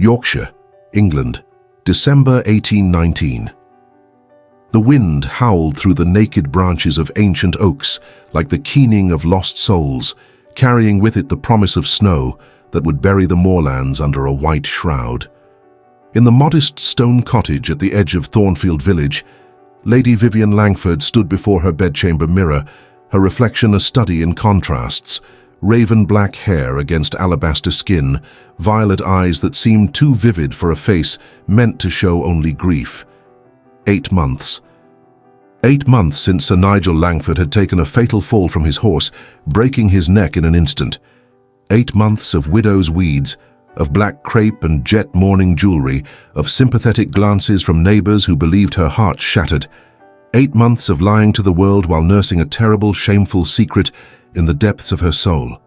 Yorkshire, England, December 1819. The wind howled through the naked branches of ancient oaks like the keening of lost souls, carrying with it the promise of snow that would bury the moorlands under a white shroud. In the modest stone cottage at the edge of Thornfield village, Lady Vivian Langford stood before her bedchamber mirror, her reflection a study in contrasts, raven black hair against alabaster skin, violet eyes that seemed too vivid for a face meant to show only grief. 8 months. 8 months since Sir Nigel Langford had taken a fatal fall from his horse, breaking his neck in an instant. 8 months of widow's weeds, of black crepe and jet mourning jewelry, of sympathetic glances from neighbors who believed her heart shattered. 8 months of lying to the world while nursing a terrible, shameful secret in the depths of her soul.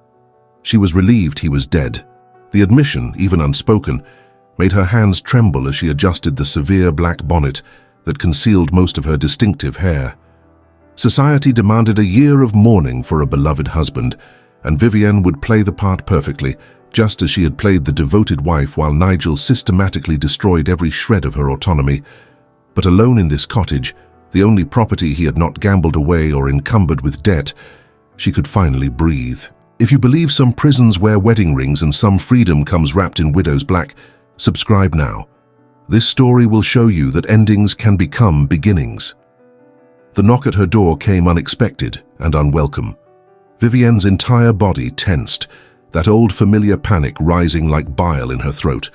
She was relieved he was dead. The admission, even unspoken, made her hands tremble as she adjusted the severe black bonnet that concealed most of her distinctive hair. Society demanded a year of mourning for a beloved husband, and Vivienne would play the part perfectly, just as she had played the devoted wife while Nigel systematically destroyed every shred of her autonomy. But alone in this cottage, the only property he had not gambled away or encumbered with debt, she could finally breathe. If you believe some prisons wear wedding rings and some freedom comes wrapped in widow's black, subscribe now. This story will show you that endings can become beginnings. The knock at her door came unexpected and unwelcome. Vivienne's entire body tensed, that old familiar panic rising like bile in her throat.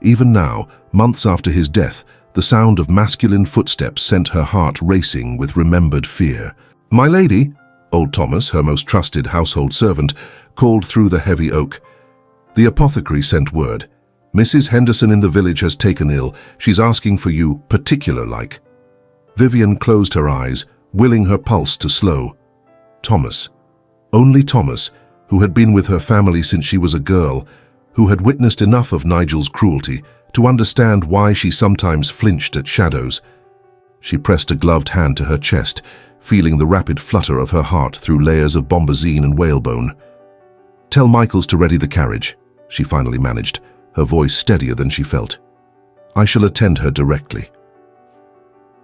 Even now, months after his death, the sound of masculine footsteps sent her heart racing with remembered fear. "My lady," old Thomas, her most trusted household servant, called through the heavy oak. The apothecary sent word. "Mrs. Henderson in the village has taken ill. She's asking for you, particular-like." Vivienne closed her eyes, willing her pulse to slow. Thomas. Only Thomas, who had been with her family since she was a girl, who had witnessed enough of Nigel's cruelty to understand why she sometimes flinched at shadows. She pressed a gloved hand to her chest, feeling the rapid flutter of her heart through layers of bombazine and whalebone. "Tell Michaels to ready the carriage," she finally managed, her voice steadier than she felt. "I shall attend her directly."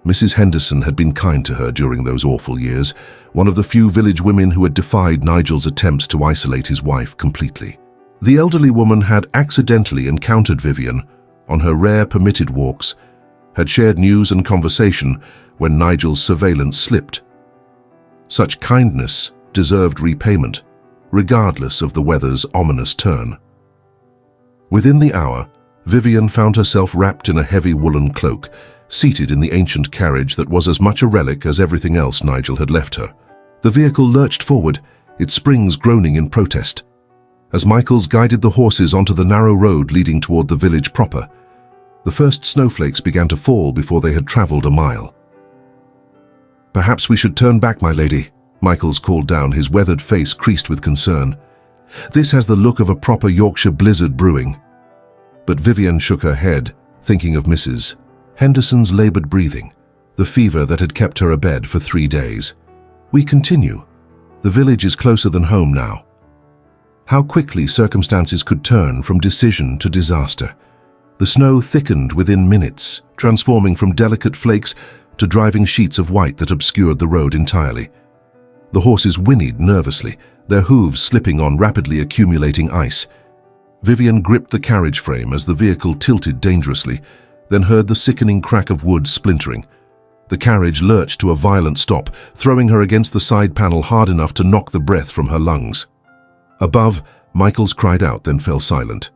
Mrs. Henderson had been kind to her during those awful years, one of the few village women who had defied Nigel's attempts to isolate his wife completely. The elderly woman had accidentally encountered Vivienne on her rare permitted walks, had shared news and conversation when Nigel's surveillance slipped. Such kindness deserved repayment, regardless of the weather's ominous turn. Within the hour, Vivienne found herself wrapped in a heavy woolen cloak, seated in the ancient carriage that was as much a relic as everything else Nigel had left her. The vehicle lurched forward, its springs groaning in protest. As Michaels guided the horses onto the narrow road leading toward the village proper, the first snowflakes began to fall before they had traveled a mile. "Perhaps we should turn back, my lady," Michaels called down, his weathered face creased with concern. "This has the look of a proper Yorkshire blizzard brewing." But Vivienne shook her head, thinking of Mrs. Henderson's labored breathing, the fever that had kept her abed for 3 days. "We continue. The village is closer than home now." How quickly circumstances could turn from decision to disaster. The snow thickened within minutes, transforming from delicate flakes to driving sheets of white that obscured the road entirely. The horses whinnied nervously, their hooves slipping on rapidly accumulating ice. Vivienne gripped the carriage frame as the vehicle tilted dangerously, then heard the sickening crack of wood splintering. The carriage lurched to a violent stop, throwing her against the side panel hard enough to knock the breath from her lungs. Above, Michaels cried out, then fell silent.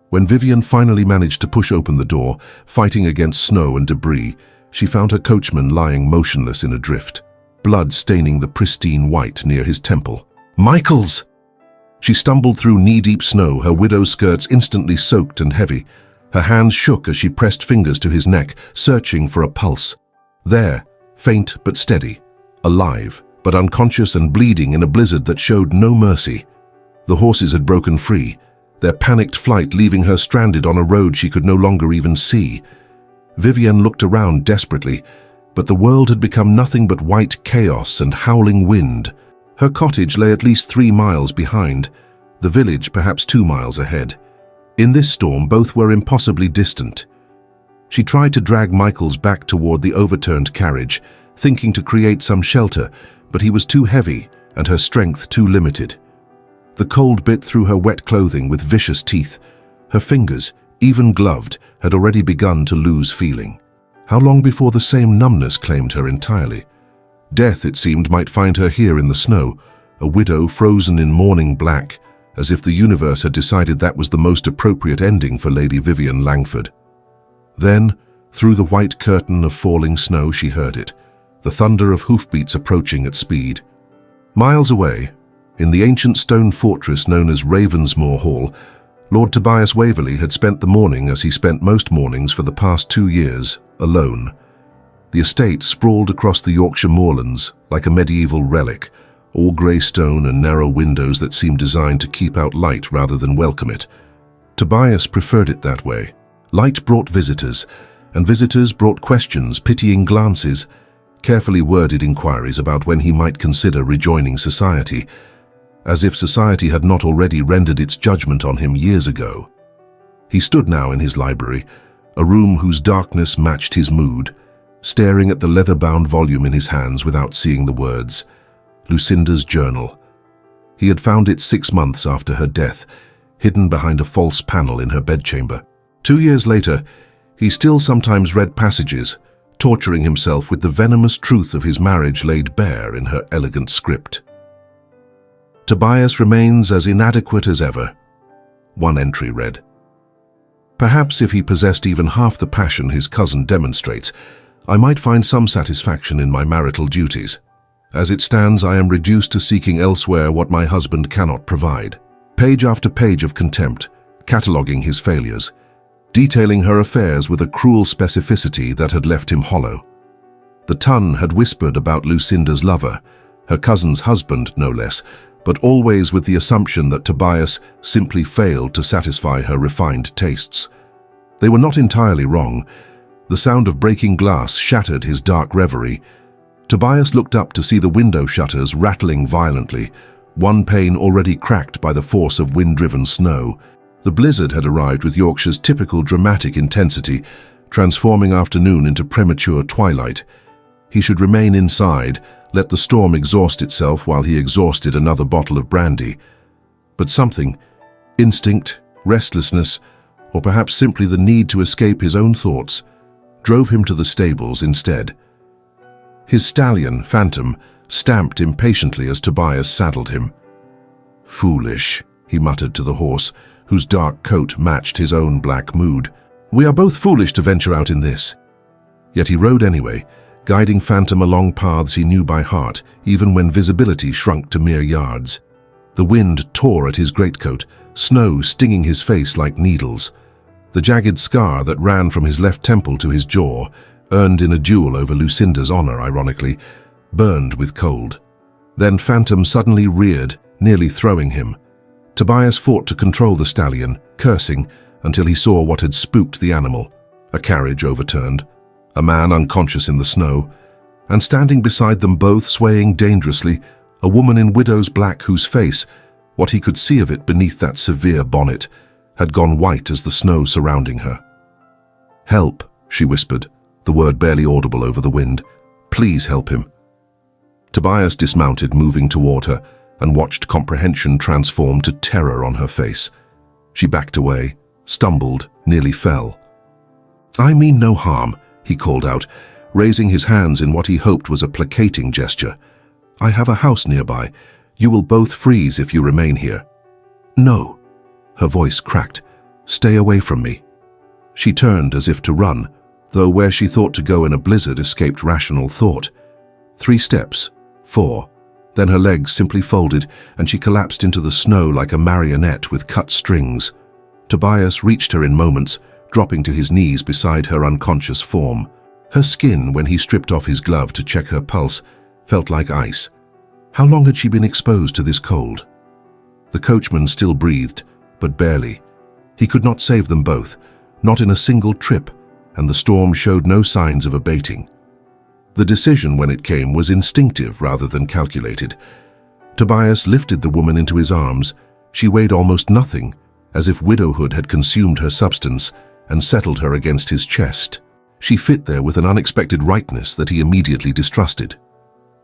When Vivienne finally managed to push open the door, fighting against snow and debris, she found her coachman lying motionless in a drift, blood staining the pristine white near his temple. "Michaels!" She stumbled through knee-deep snow, her widow's skirts instantly soaked and heavy. Her hands shook as she pressed fingers to his neck, searching for a pulse. There, faint but steady, alive, but unconscious and bleeding in a blizzard that showed no mercy. The horses had broken free, their panicked flight leaving her stranded on a road she could no longer even see. Vivienne looked around desperately, but the world had become nothing but white chaos and howling wind. Her cottage lay at least 3 miles behind, the village perhaps 2 miles ahead. In this storm, both were impossibly distant. She tried to drag Michaels back toward the overturned carriage, thinking to create some shelter, but he was too heavy and her strength too limited. The cold bit through her wet clothing with vicious teeth. Her fingers, even gloved, had already begun to lose feeling. How long before the same numbness claimed her entirely? Death, it seemed, might find her here in the snow, a widow frozen in mourning black, as if the universe had decided that was the most appropriate ending for Lady Vivian Langford. Then, through the white curtain of falling snow, she heard it, the thunder of hoofbeats approaching at speed. Miles away, in the ancient stone fortress known as Ravensmoor Hall, Lord Tobias Waverley had spent the morning as he spent most mornings for the past 2 years, alone. The estate sprawled across the Yorkshire moorlands like a medieval relic, all grey stone and narrow windows that seemed designed to keep out light rather than welcome it. Tobias preferred it that way. Light brought visitors, and visitors brought questions, pitying glances, carefully worded inquiries about when he might consider rejoining society, as if society had not already rendered its judgment on him years ago. He stood now in his library, a room whose darkness matched his mood, staring at the leather-bound volume in his hands without seeing the words. Lucinda's journal. He had found it 6 months after her death, hidden behind a false panel in her bedchamber. 2 years later, he still sometimes read passages, torturing himself with the venomous truth of his marriage laid bare in her elegant script. Tobias remains as inadequate as ever, one entry read. Perhaps if he possessed even half the passion his cousin demonstrates, I might find some satisfaction in my marital duties. As it stands, I am reduced to seeking elsewhere what my husband cannot provide. Page after page of contempt, cataloguing his failures, detailing her affairs with a cruel specificity that had left him hollow. The Ton had whispered about Lucinda's lover, her cousin's husband no less, but always with the assumption that Tobias simply failed to satisfy her refined tastes. They were not entirely wrong. The sound of breaking glass shattered his dark reverie. Tobias looked up to see the window shutters rattling violently, one pane already cracked by the force of wind-driven snow. The blizzard had arrived with Yorkshire's typical dramatic intensity, transforming afternoon into premature twilight. He should remain inside, let the storm exhaust itself while he exhausted another bottle of brandy. But something, instinct, restlessness, or perhaps simply the need to escape his own thoughts, drove him to the stables instead. His stallion, Phantom, stamped impatiently as Tobias saddled him. "Foolish," he muttered to the horse, whose dark coat matched his own black mood. "We are both foolish to venture out in this." Yet he rode anyway, guiding Phantom along paths he knew by heart, even when visibility shrunk to mere yards. The wind tore at his greatcoat, snow stinging his face like needles. The jagged scar that ran from his left temple to his jaw, earned in a duel over Lucinda's honor, ironically, burned with cold. Then Phantom suddenly reared, nearly throwing him. Tobias fought to control the stallion, cursing, until he saw what had spooked the animal. A carriage overturned, a man unconscious in the snow, and standing beside them both, swaying dangerously, a woman in widow's black whose face, what he could see of it beneath that severe bonnet, had gone white as the snow surrounding her. "Help," she whispered, the word barely audible over the wind. "Please help him." Tobias dismounted, moving toward her, and watched comprehension transform to terror on her face. She backed away, stumbled, nearly fell. "I mean no harm," he called out, raising his hands in what he hoped was a placating gesture. "I have a house nearby. You will both freeze if you remain here." "No." Her voice cracked. "Stay away from me." She turned as if to run, though where she thought to go in a blizzard escaped rational thought. 3 steps, 4. Then her legs simply folded, and she collapsed into the snow like a marionette with cut strings. Tobias reached her in moments, dropping to his knees beside her unconscious form. Her skin, when he stripped off his glove to check her pulse, felt like ice. How long had she been exposed to this cold? The coachman still breathed, but barely. He could not save them both, not in a single trip, and the storm showed no signs of abating. The decision, when it came, was instinctive rather than calculated. Tobias lifted the woman into his arms. She weighed almost nothing, as if widowhood had consumed her substance and settled her against his chest. She fit there with an unexpected rightness that he immediately distrusted.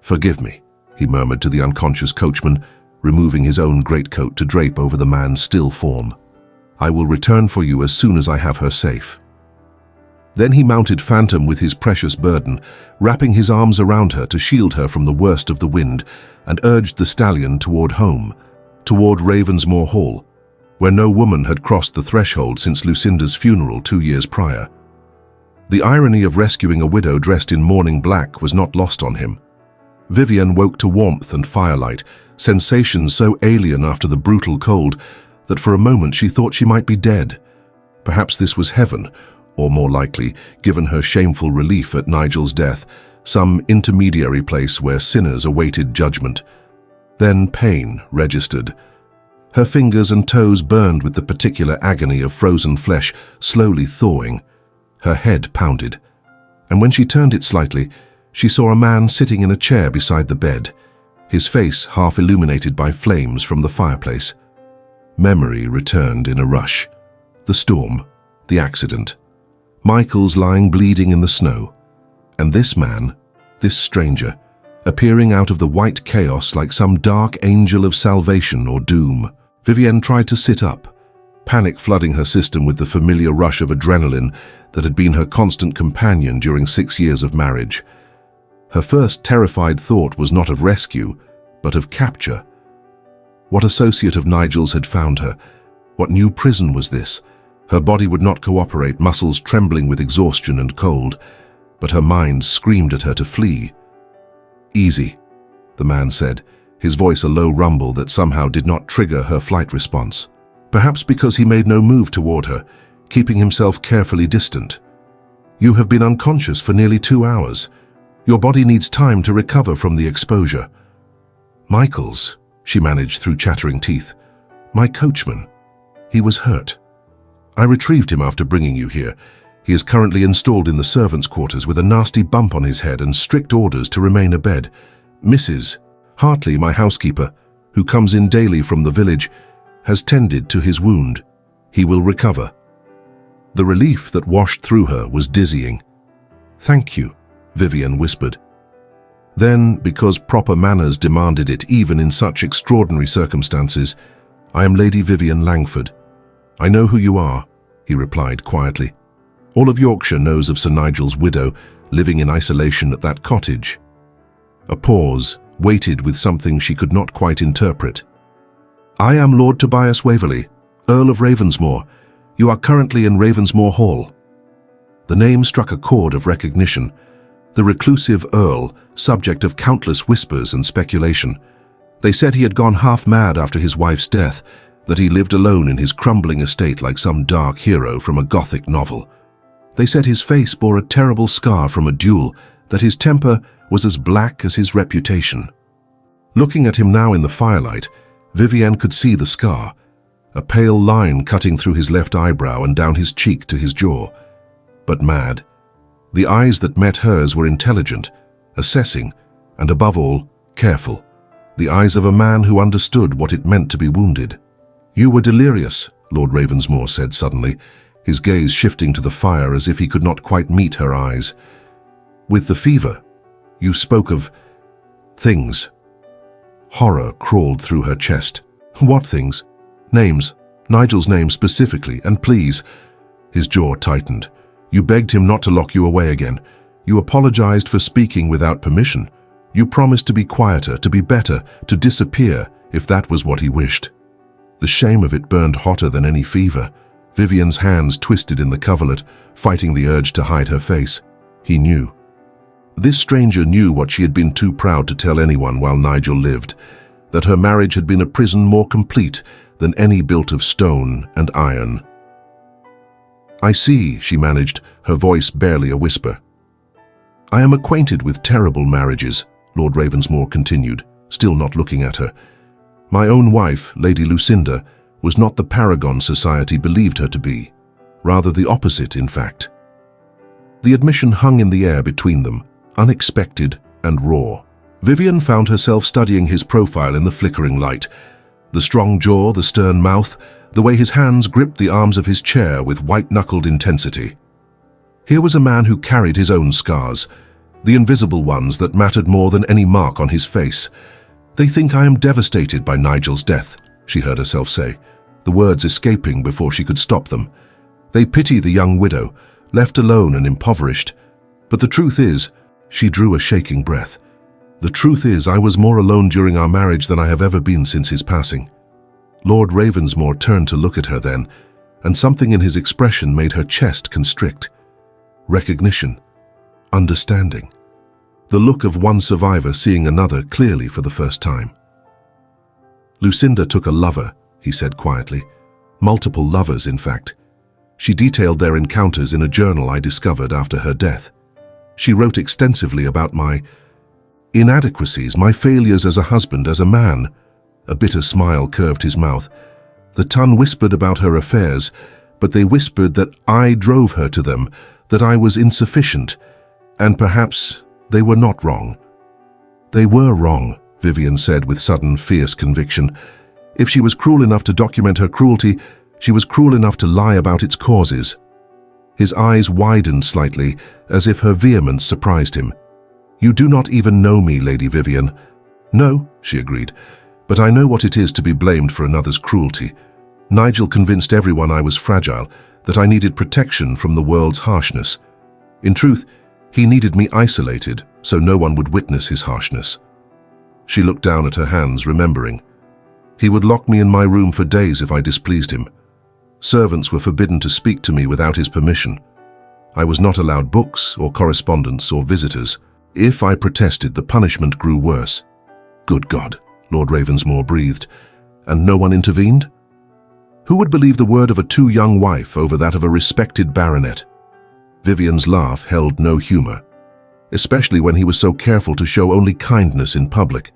"Forgive me," he murmured to the unconscious coachman, removing his own greatcoat to drape over the man's still form. "I will return for you as soon as I have her safe." Then he mounted Phantom with his precious burden, wrapping his arms around her to shield her from the worst of the wind, and urged the stallion toward home, toward Ravensmoor Hall, where no woman had crossed the threshold since Lucinda's funeral 2 years prior. The irony of rescuing a widow dressed in mourning black was not lost on him. Vivian woke to warmth and firelight, sensations so alien after the brutal cold that for a moment she thought she might be dead. Perhaps this was heaven, or more likely, given her shameful relief at Nigel's death, some intermediary place where sinners awaited judgment. Then pain registered. Her fingers and toes burned with the particular agony of frozen flesh slowly thawing. Her head pounded, and when she turned it slightly, she saw a man sitting in a chair beside the bed, his face half illuminated by flames from the fireplace. Memory returned in a rush. The storm, the accident, Michael's lying bleeding in the snow, and this man, this stranger, appearing out of the white chaos like some dark angel of salvation or doom. Vivienne tried to sit up, panic flooding her system with the familiar rush of adrenaline that had been her constant companion during 6 years of marriage. Her first terrified thought was not of rescue, but of capture. What associate of Nigel's had found her? What new prison was this? Her body would not cooperate, muscles trembling with exhaustion and cold, but her mind screamed at her to flee. "Easy," the man said, his voice a low rumble that somehow did not trigger her flight response. Perhaps because he made no move toward her, keeping himself carefully distant. "You have been unconscious for nearly 2 hours. Your body needs time to recover from the exposure." "Michael's," she managed through chattering teeth. "My coachman. He was hurt. I retrieved him after bringing you here. He is currently installed in the servants' quarters with a nasty bump on his head and strict orders to remain abed. Mrs. Hartley, my housekeeper, who comes in daily from the village, has tended to his wound. He will recover." The relief that washed through her was dizzying. "Thank you," Vivian whispered. Then, because proper manners demanded it even in such extraordinary circumstances, "I am Lady Vivian Langford." "I know who you are," he replied quietly. "All of Yorkshire knows of Sir Nigel's widow living in isolation at that cottage." A pause, weighted with something she could not quite interpret. "I am Lord Tobias Waverley, Earl of Ravensmoor. You are currently in Ravensmoor Hall." The name struck a chord of recognition. The Reclusive Earl, subject of countless whispers and speculation. They said he had gone half mad after his wife's death, that he lived alone in his crumbling estate like some dark hero from a Gothic novel. They said his face bore a terrible scar from a duel, that his temper was as black as his reputation. Looking at him now in the firelight, Vivienne could see the scar, a pale line cutting through his left eyebrow and down his cheek to his jaw. But mad. The eyes that met hers were intelligent, assessing, and above all, careful. The eyes of a man who understood what it meant to be wounded. "You were delirious," Lord Ravensmoor said suddenly, his gaze shifting to the fire as if he could not quite meet her eyes. "With the fever, you spoke of things." Horror crawled through her chest. "What things?" "Names. Nigel's name specifically, and please." His jaw tightened. "You begged him not to lock you away again. You apologized for speaking without permission. You promised to be quieter, to be better, to disappear, if that was what he wished." The shame of it burned hotter than any fever. Vivian's hands twisted in the coverlet, fighting the urge to hide her face. He knew. This stranger knew what she had been too proud to tell anyone while Nigel lived, that her marriage had been a prison more complete than any built of stone and iron. "I see," she managed, her voice barely a whisper. "I am acquainted with terrible marriages," Lord Ravensmoor continued, still not looking at her. "My own wife, Lady Lucinda, was not the paragon society believed her to be. Rather the opposite, in fact." The admission hung in the air between them, unexpected and raw. Vivian found herself studying his profile in the flickering light. The strong jaw, the stern mouth, the way his hands gripped the arms of his chair with white-knuckled intensity. Here was a man who carried his own scars, the invisible ones that mattered more than any mark on his face. "They think I am devastated by Nigel's death," she heard herself say, the words escaping before she could stop them. "They pity the young widow, left alone and impoverished. But the truth is," she drew a shaking breath, "the truth is I was more alone during our marriage than I have ever been since his passing." Lord Ravensmore turned to look at her then, and something in his expression made her chest constrict. Recognition. Understanding. The look of one survivor seeing another clearly for the first time. "Lucinda took a lover," he said quietly. "Multiple lovers, in fact. She detailed their encounters in a journal I discovered after her death. She wrote extensively about my inadequacies, my failures as a husband, as a man." A bitter smile curved his mouth. "The Ton whispered about her affairs, but they whispered that I drove her to them, that I was insufficient, and perhaps they were not wrong." "They were wrong," Vivian said with sudden, fierce conviction. "If she was cruel enough to document her cruelty, she was cruel enough to lie about its causes." His eyes widened slightly, as if her vehemence surprised him. "You do not even know me, Lady Vivian." "No," she agreed, "but I know what it is to be blamed for another's cruelty. Nigel convinced everyone I was fragile, that I needed protection from the world's harshness. In truth, he needed me isolated, so no one would witness his harshness." She looked down at her hands, remembering. "He would lock me in my room for days if I displeased him. Servants were forbidden to speak to me without his permission. I was not allowed books or correspondence or visitors. If I protested, the punishment grew worse." "Good God," Lord Ravensmore breathed. "And no one intervened?" Who would believe the word of a too young wife over that of a respected baronet? Vivian's laugh held no humor, especially when he was so careful to show only kindness in public.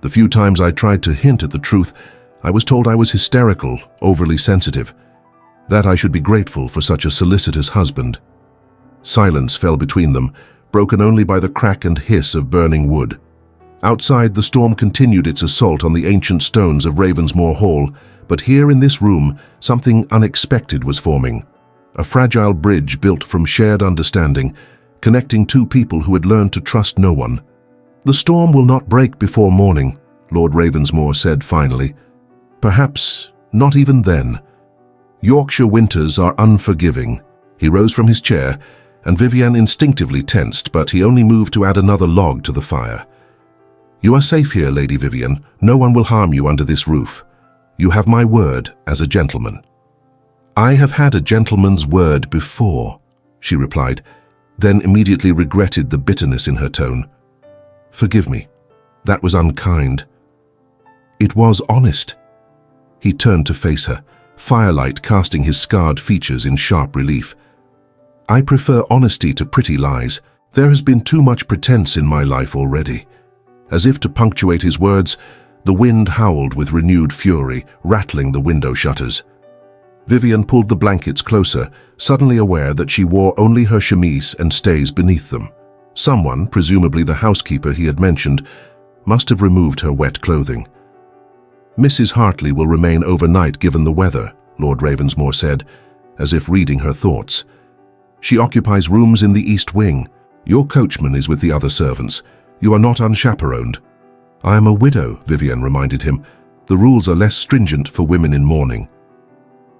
"The few times I tried to hint at the truth, I was told I was hysterical, overly sensitive, that I should be grateful for such a solicitous husband." Silence fell between them, broken only by the crack and hiss of burning wood. Outside, the storm continued its assault on the ancient stones of Ravensmore Hall, but here in this room, something unexpected was forming. A fragile bridge built from shared understanding, connecting two people who had learned to trust no one. "The storm will not break before morning," Lord Ravensmore said finally. "Perhaps not even then. Yorkshire winters are unforgiving." He rose from his chair, and Vivian instinctively tensed, but he only moved to add another log to the fire. "You are safe here, Lady Vivian. No one will harm you under this roof. You have my word as a gentleman." "I have had a gentleman's word before," she replied, then immediately regretted the bitterness in her tone. "Forgive me. That was unkind." "It was honest." He turned to face her, firelight casting his scarred features in sharp relief. "I prefer honesty to pretty lies. There has been too much pretense in my life already." As if to punctuate his words, the wind howled with renewed fury, rattling the window shutters. Vivian pulled the blankets closer, suddenly aware that she wore only her chemise and stays beneath them. Someone, presumably the housekeeper he had mentioned, must have removed her wet clothing. "Mrs. Hartley will remain overnight given the weather," Lord Ravensmore said, as if reading her thoughts. "She occupies rooms in the east wing. Your coachman is with the other servants. You are not unchaperoned." "I am a widow," Vivian reminded him. "The rules are less stringent for women in mourning."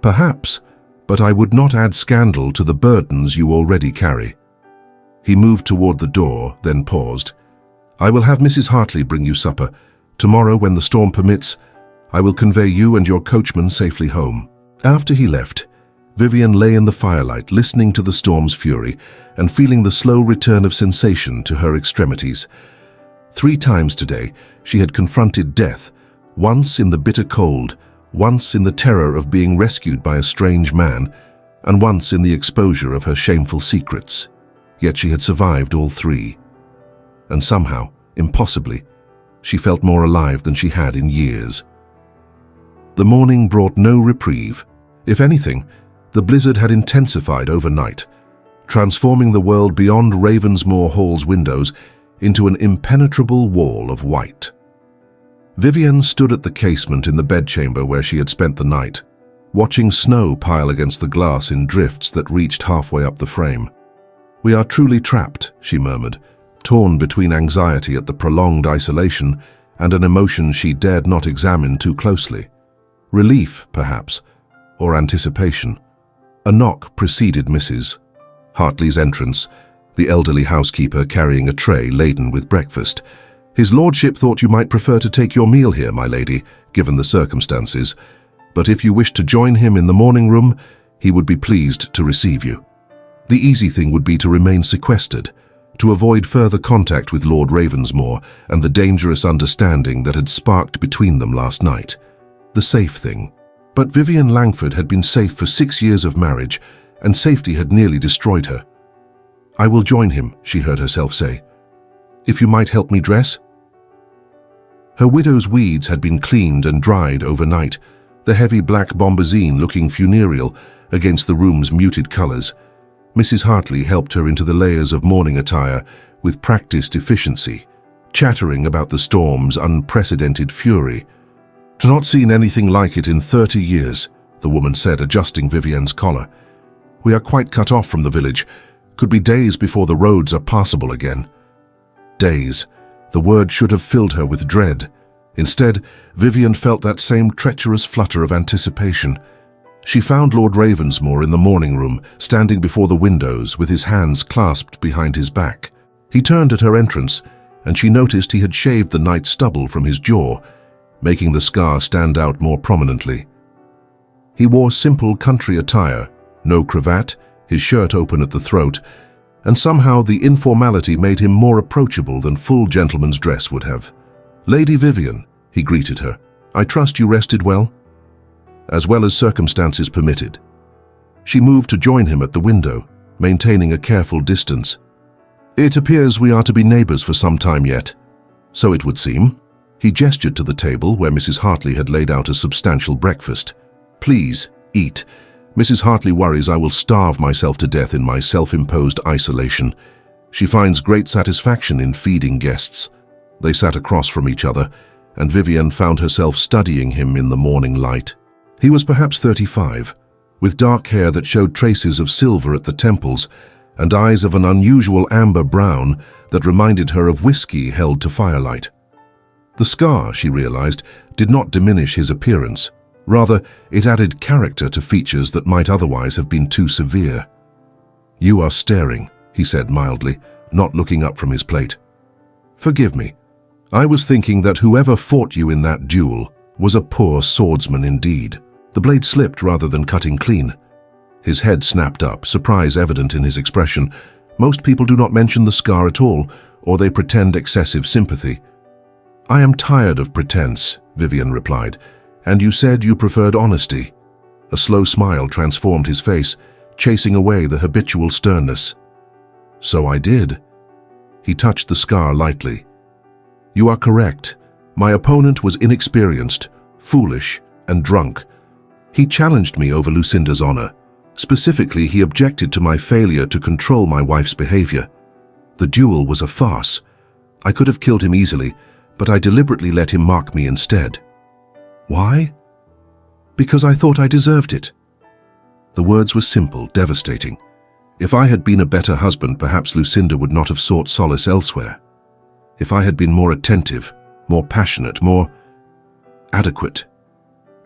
"Perhaps, but I would not add scandal to the burdens you already carry." He moved toward the door, then paused. "I will have Mrs. Hartley bring you supper. Tomorrow, when the storm permits, I will convey you and your coachman safely home." After he left, Vivian lay in the firelight, listening to the storm's fury and feeling the slow return of sensation to her extremities. 3 times today, she had confronted death, once in the bitter cold, once in the terror of being rescued by a strange man, and once in the exposure of her shameful secrets. Yet she had survived all 3. And somehow, impossibly, she felt more alive than she had in years. The morning brought no reprieve. If anything, the blizzard had intensified overnight, transforming the world beyond Ravensmore Hall's windows into an impenetrable wall of white. Vivian stood at the casement in the bedchamber where she had spent the night. watching snow pile against the glass in drifts that reached halfway up the frame. "We are truly trapped," she murmured, torn between anxiety at the prolonged isolation and an emotion she dared not examine too closely. Relief, perhaps, or anticipation. A knock preceded Mrs. Hartley's entrance, the elderly housekeeper carrying a tray laden with breakfast. "His lordship thought you might prefer to take your meal here, my lady, given the circumstances, but if you wish to join him in the morning room, he would be pleased to receive you." The easy thing would be to remain sequestered, to avoid further contact with Lord Ravensmore and the dangerous understanding that had sparked between them last night. The safe thing. But Vivian Langford had been safe for 6 years of marriage, and safety had nearly destroyed her. "I will join him," she heard herself say. "If you might help me dress?" Her widow's weeds had been cleaned and dried overnight, the heavy black bombazine looking funereal against the room's muted colors. Mrs. Hartley helped her into the layers of mourning attire with practiced efficiency, chattering about the storm's unprecedented fury. "Not seen anything like it in 30 years, the woman said, adjusting Vivian's collar. "We are quite cut off from the village. Could be days before the roads are passable again." Days. The word should have filled her with dread. Instead, Vivian felt that same treacherous flutter of anticipation. She found Lord Ravensmore in the morning room, standing before the windows with his hands clasped behind his back. He turned at her entrance, and she noticed he had shaved the night stubble from his jaw, making the scar stand out more prominently. He wore simple country attire, no cravat, his shirt open at the throat, and somehow the informality made him more approachable than full gentleman's dress would have. "Lady Vivian," he greeted her, "I trust you rested well?" "As well as circumstances permitted." She moved to join him at the window, maintaining a careful distance. "It appears we are to be neighbors for some time yet." "So it would seem." He gestured to the table where Mrs. Hartley had laid out a substantial breakfast. "Please, eat. Mrs. Hartley worries I will starve myself to death in my self-imposed isolation. She finds great satisfaction in feeding guests." They sat across from each other, and Vivian found herself studying him in the morning light. He was perhaps 35, with dark hair that showed traces of silver at the temples, and eyes of an unusual amber brown that reminded her of whiskey held to firelight. The scar, she realized, did not diminish his appearance. Rather, it added character to features that might otherwise have been too severe. "You are staring," he said mildly, not looking up from his plate. "Forgive me. I was thinking that whoever fought you in that duel was a poor swordsman indeed." The blade slipped rather than cutting clean. His head snapped up, surprise evident in his expression. Most people do not mention the scar at all, or they pretend excessive sympathy. "I am tired of pretense," Vivian replied, "and you said you preferred honesty." A slow smile transformed his face, chasing away the habitual sternness. "So I did." He touched the scar lightly. "You are correct. My opponent was inexperienced, foolish, and drunk. He challenged me over Lucinda's honor. Specifically, he objected to my failure to control my wife's behavior. The duel was a farce. I could have killed him easily, but I deliberately let him mark me instead." "Why?" "Because I thought I deserved it." The words were simple, devastating. If I had been a better husband, perhaps Lucinda would not have sought solace elsewhere. If I had been more attentive, more passionate, more adequate,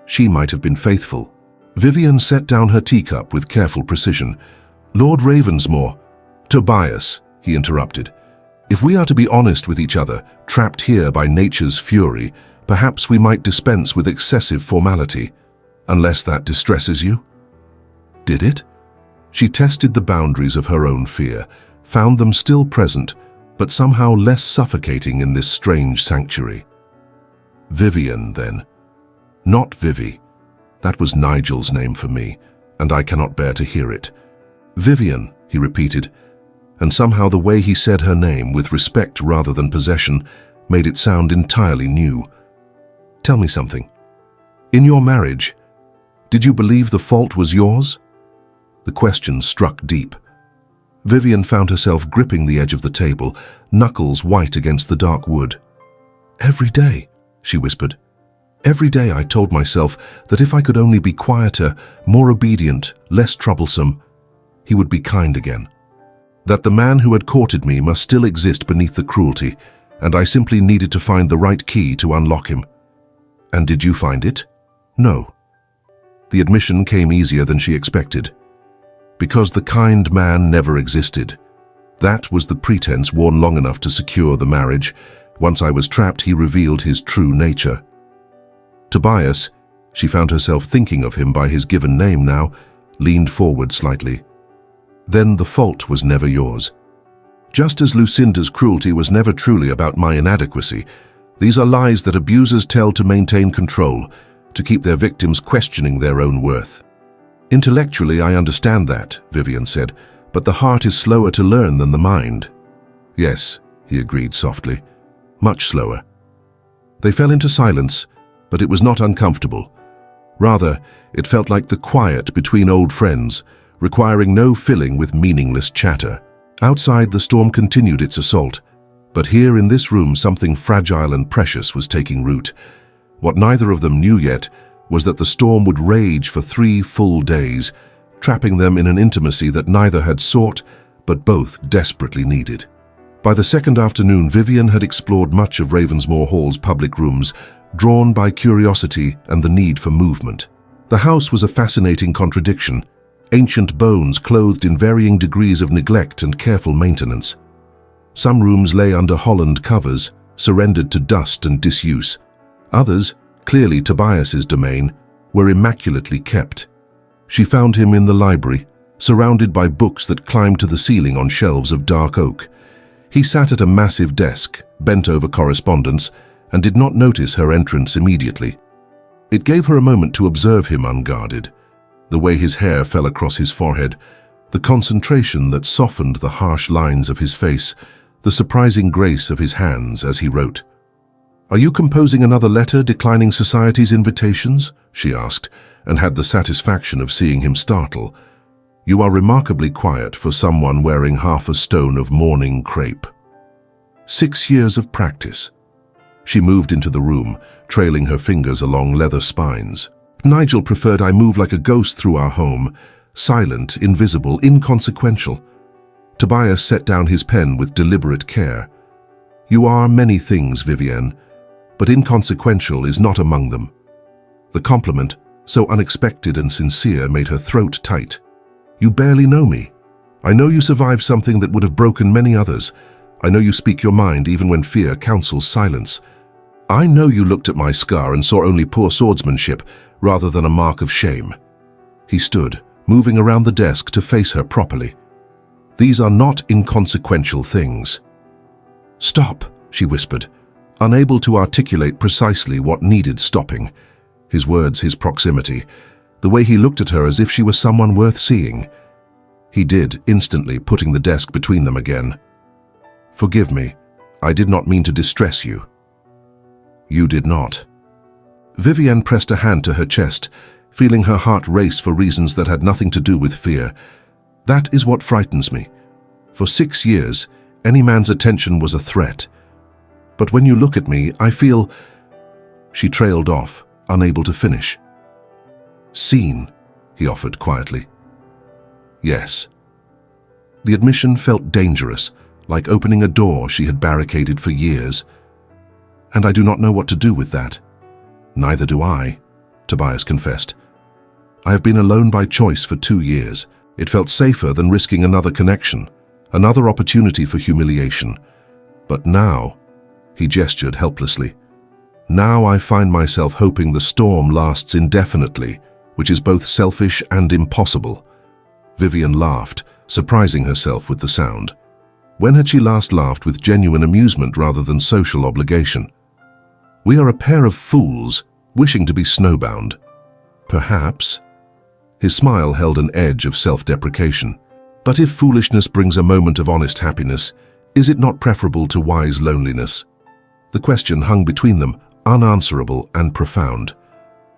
she might have been faithful. Vivian set down her teacup with careful precision. "Lord Ravensmore—" "Tobias," he interrupted. "If we are to be honest with each other, trapped here by nature's fury, perhaps we might dispense with excessive formality, unless that distresses you." Did it? She tested the boundaries of her own fear, found them still present, but somehow less suffocating in this strange sanctuary. Vivian, then. Not Vivi. That was Nigel's name for me, and I cannot bear to hear it. "Vivian," he repeated, and somehow the way he said her name, with respect rather than possession, made it sound entirely new. "Tell me something. In your marriage, did you believe the fault was yours?" The question struck deep. Vivian found herself gripping the edge of the table, knuckles white against the dark wood. "Every day," she whispered. Every day I told myself that if I could only be quieter, more obedient, less troublesome, he would be kind again. That the man who had courted me must still exist beneath the cruelty, and I simply needed to find the right key to unlock him. And did you find it? No. The admission came easier than she expected. Because the kind man never existed. That was the pretense worn long enough to secure the marriage. Once I was trapped, he revealed his true nature. Tobias, she found herself thinking of him by his given name now, leaned forward slightly. Then the fault was never yours. Just as Lucinda's cruelty was never truly about my inadequacy, these are lies that abusers tell to maintain control, to keep their victims questioning their own worth. Intellectually, I understand that, Vivian said, but the heart is slower to learn than the mind. Yes, he agreed softly, much slower. They fell into silence, but it was not uncomfortable. Rather, it felt like the quiet between old friends, requiring no filling with meaningless chatter. Outside, the storm continued its assault, but here in this room something fragile and precious was taking root. What neither of them knew yet was that the storm would rage for 3 full days, trapping them in an intimacy that neither had sought, but both desperately needed. By the second afternoon, Vivian had explored much of Ravensmoor Hall's public rooms, drawn by curiosity and the need for movement. The house was a fascinating contradiction, ancient bones clothed in varying degrees of neglect and careful maintenance. Some rooms lay under Holland covers, surrendered to dust and disuse. Others, clearly Tobias's domain, were immaculately kept. She found him in the library, surrounded by books that climbed to the ceiling on shelves of dark oak. He sat at a massive desk, bent over correspondence, and did not notice her entrance immediately. It gave her a moment to observe him unguarded, the way his hair fell across his forehead, the concentration that softened the harsh lines of his face, the surprising grace of his hands as he wrote. "Are you composing another letter declining society's invitations?" she asked, and had the satisfaction of seeing him startle. "You are remarkably quiet for someone wearing half a stone of mourning crepe." 6 years of practice. She moved into the room, trailing her fingers along leather spines. "Nigel preferred I move like a ghost through our home, silent, invisible, inconsequential." Tobias set down his pen with deliberate care. "You are many things, Vivienne, but inconsequential is not among them." The compliment, so unexpected and sincere, made her throat tight. "You barely know me. I know you survived something that would have broken many others. I know you speak your mind even when fear counsels silence. I know you looked at my scar and saw only poor swordsmanship rather than a mark of shame." He stood, moving around the desk to face her properly. "These are not inconsequential things." "Stop," she whispered, unable to articulate precisely what needed stopping. His words, his proximity, the way he looked at her as if she was someone worth seeing. He did, instantly putting the desk between them again. "Forgive me. I did not mean to distress you." "You did not." Vivienne pressed a hand to her chest, feeling her heart race for reasons that had nothing to do with fear. "That is what frightens me. For 6 years, any man's attention was a threat. But when you look at me, I feel—" She trailed off, unable to finish. "Seen," he offered quietly. "Yes." The admission felt dangerous, like opening a door she had barricaded for years. "And I do not know what to do with that." "Neither do I," Tobias confessed. "I have been alone by choice for 2 years. It felt safer than risking another connection, another opportunity for humiliation. But now," he gestured helplessly, "now I find myself hoping the storm lasts indefinitely, which is both selfish and impossible." Vivian laughed, surprising herself with the sound. When had she last laughed with genuine amusement rather than social obligation? "We are a pair of fools, wishing to be snowbound." "Perhaps." His smile held an edge of self-deprecation. "But if foolishness brings a moment of honest happiness, is it not preferable to wise loneliness?" The question hung between them, unanswerable and profound.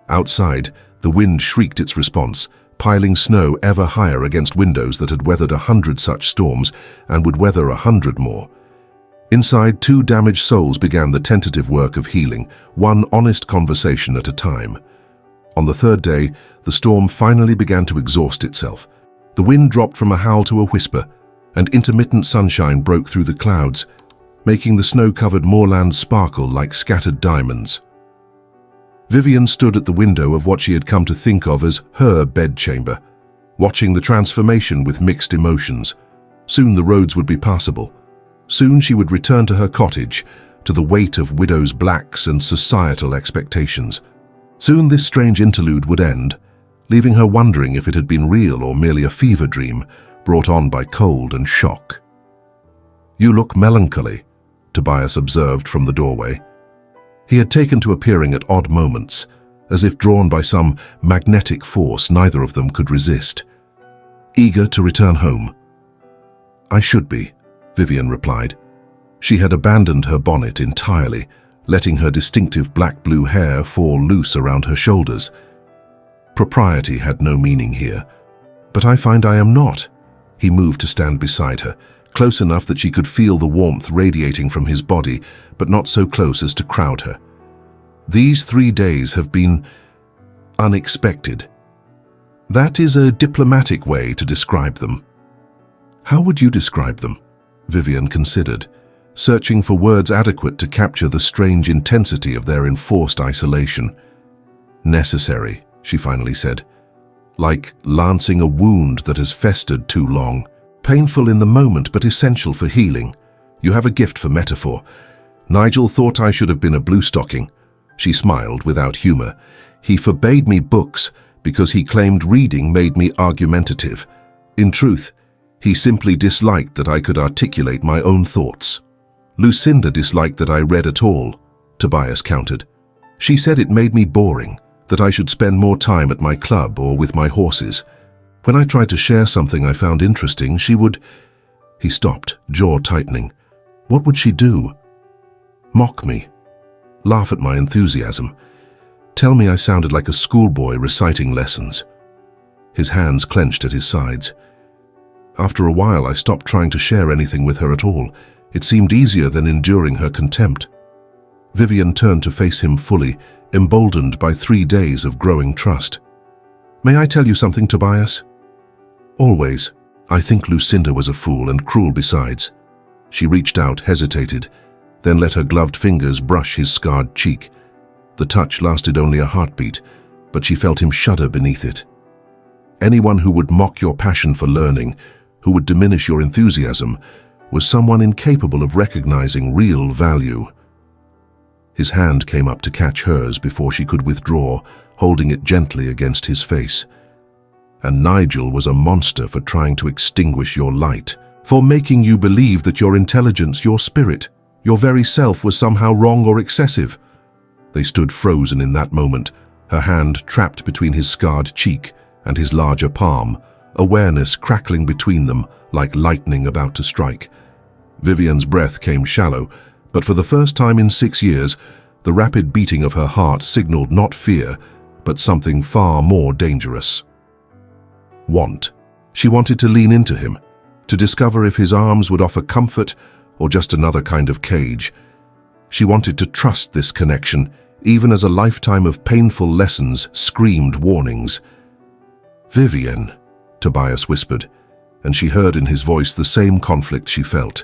Outside, the wind shrieked its response, piling snow ever higher against windows that had weathered 100 such storms and would weather 100 more. Inside, two damaged souls began the tentative work of healing, one honest conversation at a time. On the third day, the storm finally began to exhaust itself. The wind dropped from a howl to a whisper, and intermittent sunshine broke through the clouds, making the snow-covered moorland sparkle like scattered diamonds. Vivian stood at the window of what she had come to think of as her bedchamber, watching the transformation with mixed emotions. Soon the roads would be passable. Soon she would return to her cottage, to the weight of widow's blacks and societal expectations. Soon this strange interlude would end, leaving her wondering if it had been real or merely a fever dream brought on by cold and shock. "You look melancholy," Tobias observed from the doorway. He had taken to appearing at odd moments, as if drawn by some magnetic force neither of them could resist. "Eager to return home?" "I should be," Vivian replied. She had abandoned her bonnet entirely, letting her distinctive black-blue hair fall loose around her shoulders. Propriety had no meaning here. "But I find I am not." He moved to stand beside her, close enough that she could feel the warmth radiating from his body, but not so close as to crowd her. "These 3 days have been unexpected." "That is a diplomatic way to describe them." "How would you describe them?" Vivian considered, searching for words adequate to capture the strange intensity of their enforced isolation. "Necessary," she finally said. "Like lancing a wound that has festered too long. Painful in the moment, but essential for healing. You have a gift for metaphor. Nigel thought I should have been a bluestocking." She smiled without humor. "He forbade me books because he claimed reading made me argumentative. In truth, he simply disliked that I could articulate my own thoughts." "Lucinda disliked that I read at all," Tobias countered. "She said it made me boring, that I should spend more time at my club or with my horses. When I tried to share something I found interesting, she would—" He stopped, jaw tightening. What would she do? Mock me. Laugh at my enthusiasm. Tell me I sounded like a schoolboy reciting lessons. His hands clenched at his sides. After a while, I stopped trying to share anything with her at all. It seemed easier than enduring her contempt. Vivian turned to face him fully, emboldened by 3 days of growing trust. "May I tell you something, Tobias?" "Always. I think Lucinda was a fool and cruel besides." She reached out, hesitated, then let her gloved fingers brush his scarred cheek. The touch lasted only a heartbeat, but she felt him shudder beneath it. Anyone who would mock your passion for learning, who would diminish your enthusiasm, was someone incapable of recognizing real value. His hand came up to catch hers before she could withdraw, holding it gently against his face. And Nigel was a monster for trying to extinguish your light, for making you believe that your intelligence, your spirit, your very self was somehow wrong or excessive. They stood frozen in that moment, her hand trapped between his scarred cheek and his larger palm, awareness crackling between them like lightning about to strike. Vivian's breath came shallow, but for the first time in 6 years, the rapid beating of her heart signaled not fear, but something far more dangerous. Want. She wanted to lean into him, to discover if his arms would offer comfort or just another kind of cage. She wanted to trust this connection, even as a lifetime of painful lessons screamed warnings. "Vivian," Tobias whispered, and she heard in his voice the same conflict she felt.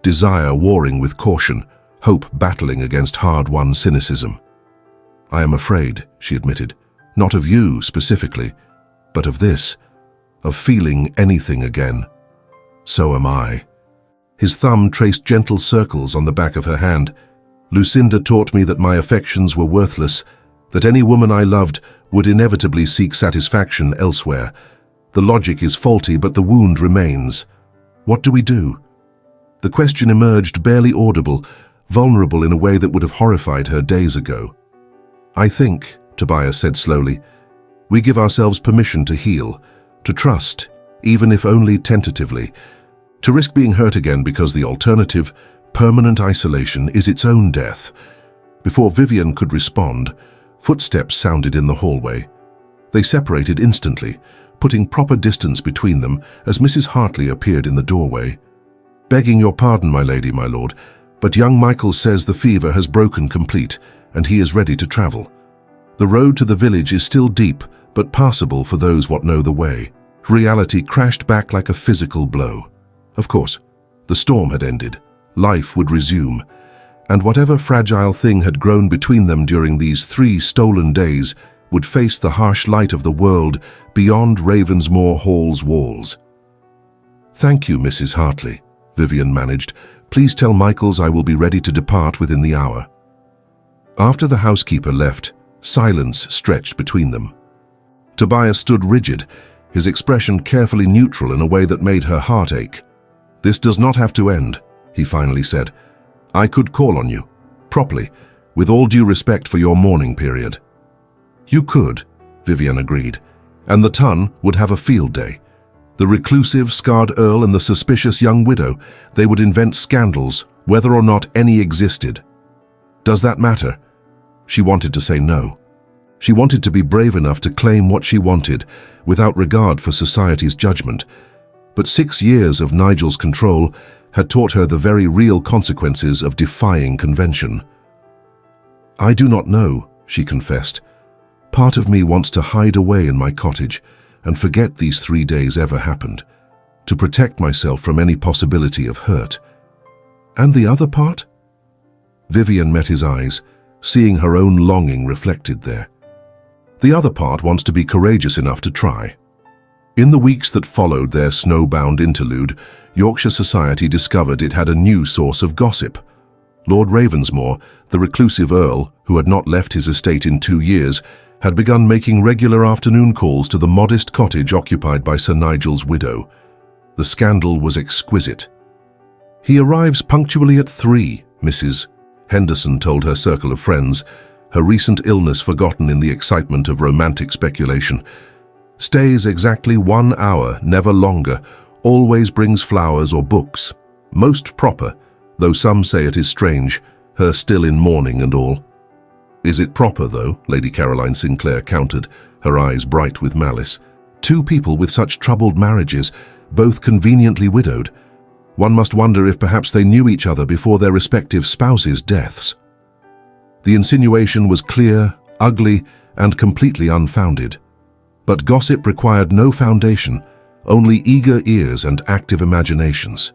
Desire warring with caution, hope battling against hard-won cynicism. "I am afraid," she admitted, "not of you specifically, but of this, of feeling anything again." "So am I." His thumb traced gentle circles on the back of her hand. "Lucinda taught me that my affections were worthless, that any woman I loved would inevitably seek satisfaction elsewhere. The logic is faulty, but the wound remains. What do we do?" The question emerged barely audible, vulnerable in a way that would have horrified her days ago. "I think," Tobias said slowly, "we give ourselves permission to heal, to trust, even if only tentatively, to risk being hurt again because the alternative, permanent isolation, is its own death." Before Vivian could respond, footsteps sounded in the hallway. They separated instantly, putting proper distance between them as Mrs. Hartley appeared in the doorway. "Begging your pardon, my lady, my lord, But young Michael says the fever has broken complete, and he is ready to travel. The road to the village is still deep, but passable for those what know the way. Reality crashed back like a physical blow. Of course, the storm had ended. Life would resume. And whatever fragile thing had grown between them during these 3 stolen days would face the harsh light of the world beyond Ravensmoor Hall's walls. "Thank you, Mrs. Hartley," Vivian managed. "Please tell Michaels I will be ready to depart within the hour." After the housekeeper left, silence stretched between them. Tobias stood rigid, his expression carefully neutral in a way that made her heart ache. "This does not have to end," he finally said. "I could call on you, properly, with all due respect for your mourning period." "You could," Vivian agreed, "and the ton would have a field day. The reclusive, scarred Earl and the suspicious young widow, they would invent scandals, whether or not any existed. Does that matter?" She wanted to say no. She wanted to be brave enough to claim what she wanted, without regard for society's judgment. But 6 years of Nigel's control had taught her the very real consequences of defying convention. "I do not know," she confessed. "Part of me wants to hide away in my cottage and forget these 3 days ever happened, to protect myself from any possibility of hurt." "And the other part?" Vivian met his eyes, seeing her own longing reflected there. "The other part wants to be courageous enough to try." In the weeks that followed their snowbound interlude, Yorkshire society discovered it had a new source of gossip. Lord Ravensmoor, the reclusive Earl, who had not left his estate in 2 years, had begun making regular afternoon calls to the modest cottage occupied by Sir Nigel's widow. The scandal was exquisite. "He arrives punctually at 3, Mrs. Henderson told her circle of friends, her recent illness forgotten in the excitement of romantic speculation. "Stays exactly 1 hour, never longer, always brings flowers or books. Most proper, though some say it is strange, her still in mourning and all." "Is it proper, though?" Lady Caroline Sinclair countered, her eyes bright with malice. "2 people with such troubled marriages, both conveniently widowed. One must wonder if perhaps they knew each other before their respective spouses' deaths." The insinuation was clear, ugly, and completely unfounded. But gossip required no foundation, only eager ears and active imaginations.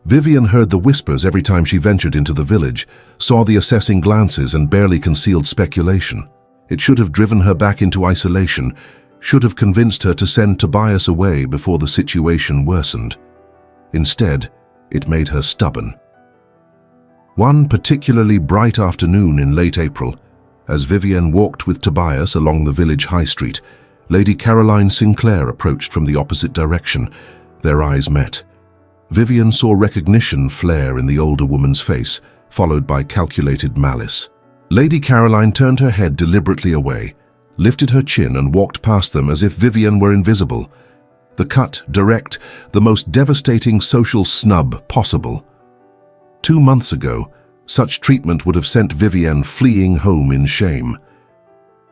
Vivian heard the whispers every time she ventured into the village, saw the assessing glances and barely concealed speculation. It should have driven her back into isolation, should have convinced her to send Tobias away before the situation worsened. Instead, it made her stubborn. One particularly bright afternoon in late April, as Vivian walked with Tobias along the village high street, Lady Caroline Sinclair approached from the opposite direction. Their eyes met. Vivian saw recognition flare in the older woman's face, followed by calculated malice. Lady Caroline turned her head deliberately away, lifted her chin and walked past them as if Vivian were invisible. The cut, direct, the most devastating social snub possible. 2 months ago, such treatment would have sent Vivian fleeing home in shame.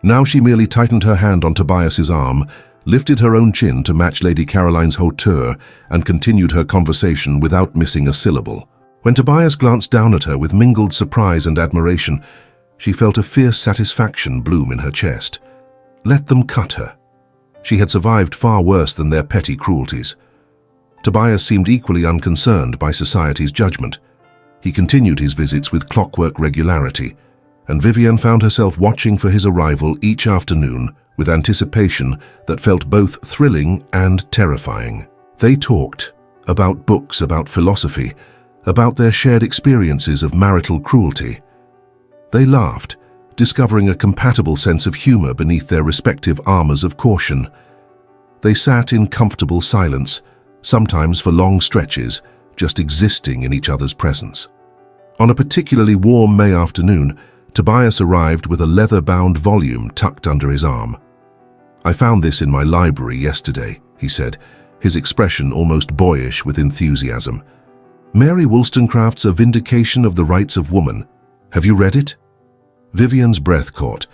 Now she merely tightened her hand on Tobias's arm, lifted her own chin to match Lady Caroline's hauteur, and continued her conversation without missing a syllable. When Tobias glanced down at her with mingled surprise and admiration, she felt a fierce satisfaction bloom in her chest. Let them cut her. She had survived far worse than their petty cruelties. Tobias seemed equally unconcerned by society's judgment. He continued his visits with clockwork regularity, and Vivian found herself watching for his arrival each afternoon with anticipation that felt both thrilling and terrifying. They talked about books, about philosophy, about their shared experiences of marital cruelty. They laughed, discovering a compatible sense of humor beneath their respective armors of caution. They sat in comfortable silence, sometimes for long stretches, just existing in each other's presence. On a particularly warm May afternoon, Tobias arrived with a leather-bound volume tucked under his arm. "I found this in my library yesterday," he said, his expression almost boyish with enthusiasm. "Mary Wollstonecraft's A Vindication of the Rights of Woman. Have you read it?" Vivian's breath caught.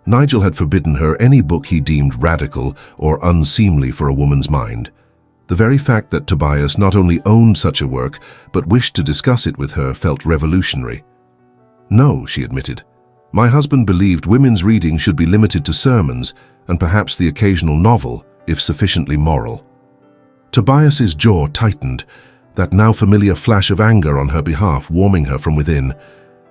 Nigel had forbidden her any book he deemed radical or unseemly for a woman's mind. The very fact that Tobias not only owned such a work, but wished to discuss it with her felt revolutionary. "No," she admitted. "My husband believed women's reading should be limited to sermons and perhaps the occasional novel, if sufficiently moral." Tobias's jaw tightened, that now familiar flash of anger on her behalf warming her from within.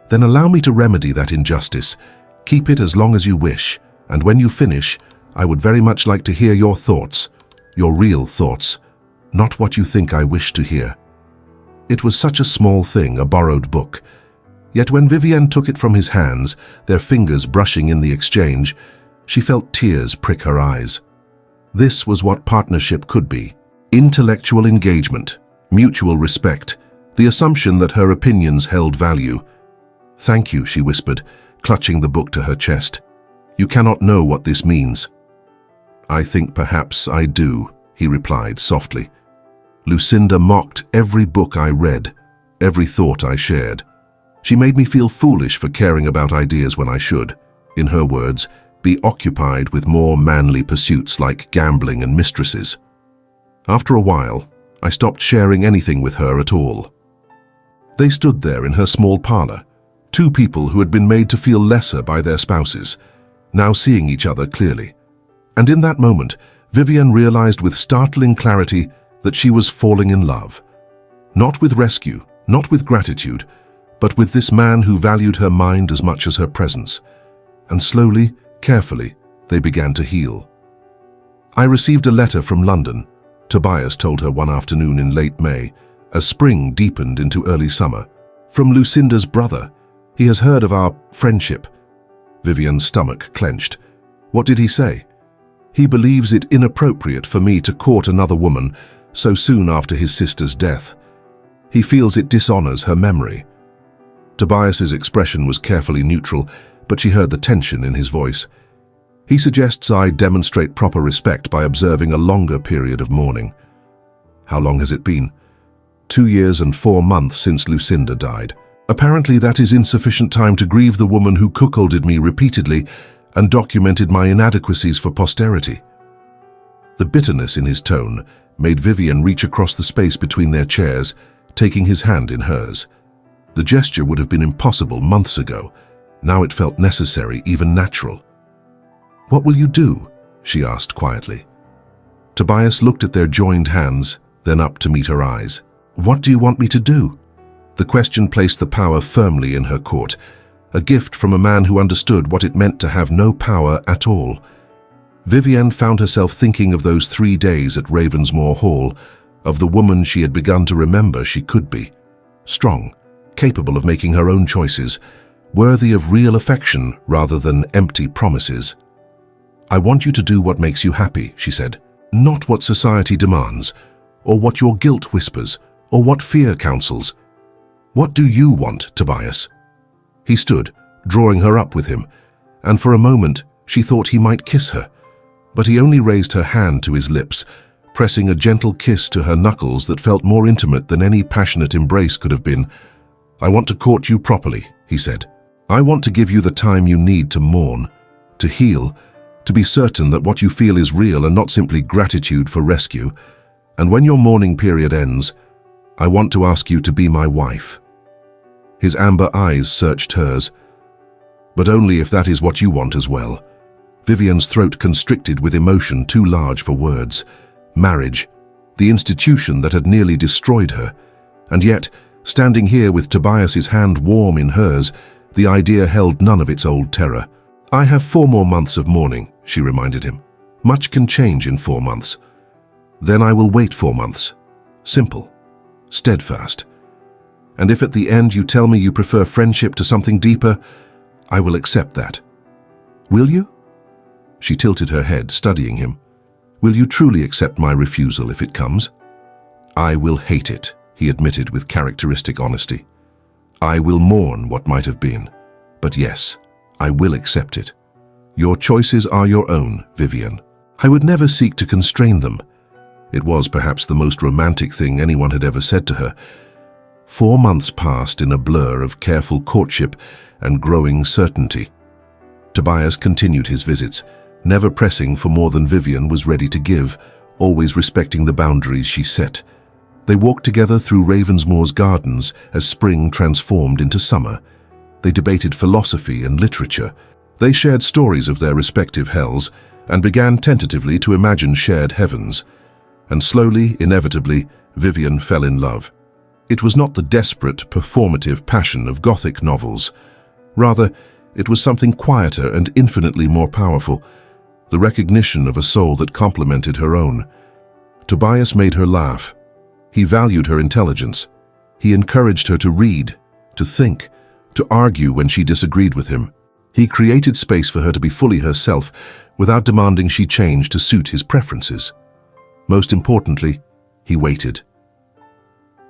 "Then allow me to remedy that injustice. Keep it as long as you wish, and when you finish, I would very much like to hear your thoughts, your real thoughts, not what you think I wish to hear." It was such a small thing, a borrowed book. Yet when Vivienne took it from his hands, their fingers brushing in the exchange, she felt tears prick her eyes. This was what partnership could be. Intellectual engagement, mutual respect, the assumption that her opinions held value. "Thank you," she whispered, clutching the book to her chest. "You cannot know what this means." "I think perhaps I do," he replied softly. "Lucinda mocked every book I read, every thought I shared. She made me feel foolish for caring about ideas when I should, in her words, be occupied with more manly pursuits like gambling and mistresses. After a while, I stopped sharing anything with her at all." They stood there in her small parlor, two people who had been made to feel lesser by their spouses, now seeing each other clearly. And in that moment, Vivienne realized with startling clarity that she was falling in love. Not with rescue, not with gratitude, but with this man who valued her mind as much as her presence. And slowly, carefully, they began to heal. "I received a letter from London," Tobias told her one afternoon in late May, as spring deepened into early summer. "From Lucinda's brother. He has heard of our friendship." Vivienne's stomach clenched. "What did he say?" "He believes it inappropriate for me to court another woman so soon after his sister's death. He feels it dishonors her memory." Tobias's expression was carefully neutral, but she heard the tension in his voice. "He suggests I demonstrate proper respect by observing a longer period of mourning." "How long has it been?" 2 years and 4 months since Lucinda died. "Apparently that is insufficient time to grieve the woman who cuckolded me repeatedly and documented my inadequacies for posterity." The bitterness in his tone made Vivienne reach across the space between their chairs, taking his hand in hers. The gesture would have been impossible months ago. Now it felt necessary, even natural. "What will you do?" she asked quietly. Tobias looked at their joined hands, then up to meet her eyes. "What do you want me to do?" The question placed the power firmly in her court, a gift from a man who understood what it meant to have no power at all. Vivienne found herself thinking of those 3 days at Ravensmoor Hall, of the woman she had begun to remember she could be. Strong, capable of making her own choices, worthy of real affection rather than empty promises. "I want you to do what makes you happy," she said, "not what society demands, or what your guilt whispers, or what fear counsels. What do you want, Tobias?" He stood, drawing her up with him, and for a moment she thought he might kiss her, but he only raised her hand to his lips, pressing a gentle kiss to her knuckles that felt more intimate than any passionate embrace could have been. "I want to court you properly," he said. "I want to give you the time you need to mourn, to heal, to be certain that what you feel is real and not simply gratitude for rescue. And when your mourning period ends, I want to ask you to be my wife." His amber eyes searched hers. "But only if that is what you want as well." Vivienne's throat constricted with emotion too large for words. Marriage, the institution that had nearly destroyed her. And yet, standing here with Tobias's hand warm in hers, the idea held none of its old terror. "I have 4 more months of mourning," she reminded him. "Much can change in 4 months. Then I will wait 4 months. Simple. Steadfast. And if at the end you tell me you prefer friendship to something deeper, I will accept that. Will you?" She tilted her head, studying him. "Will you truly accept my refusal if it comes?" "I will hate it," he admitted with characteristic honesty. "I will mourn what might have been. But yes, I will accept it. Your choices are your own, Vivienne. I would never seek to constrain them." It was perhaps the most romantic thing anyone had ever said to her. 4 months passed in a blur of careful courtship and growing certainty. Tobias continued his visits, never pressing for more than Vivienne was ready to give, always respecting the boundaries she set. They walked together through Ravensmoor's gardens as spring transformed into summer. They debated philosophy and literature. They shared stories of their respective hells and began tentatively to imagine shared heavens. And slowly, inevitably, Vivian fell in love. It was not the desperate, performative passion of Gothic novels. Rather, it was something quieter and infinitely more powerful, the recognition of a soul that complemented her own. Tobias made her laugh. He valued her intelligence. He encouraged her to read, to think, to argue when she disagreed with him. He created space for her to be fully herself without demanding she change to suit his preferences. Most importantly, he waited.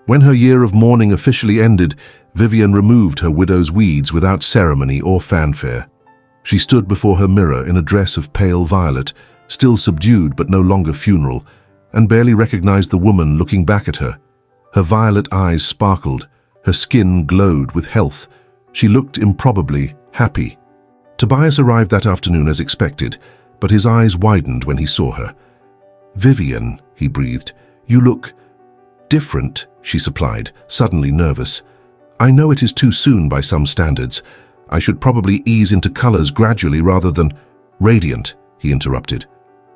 When her year of mourning officially ended, Vivian removed her widow's weeds without ceremony or fanfare. She stood before her mirror in a dress of pale violet, still subdued but no longer funeral, and barely recognized the woman looking back at her. Her violet eyes sparkled, her skin glowed with health. She looked improbably happy. Tobias arrived that afternoon as expected, but his eyes widened when he saw her. "Vivian," he breathed, "you look different," she supplied, suddenly nervous. "I know it is too soon by some standards. I should probably ease into colors gradually rather than—" "Radiant," he interrupted.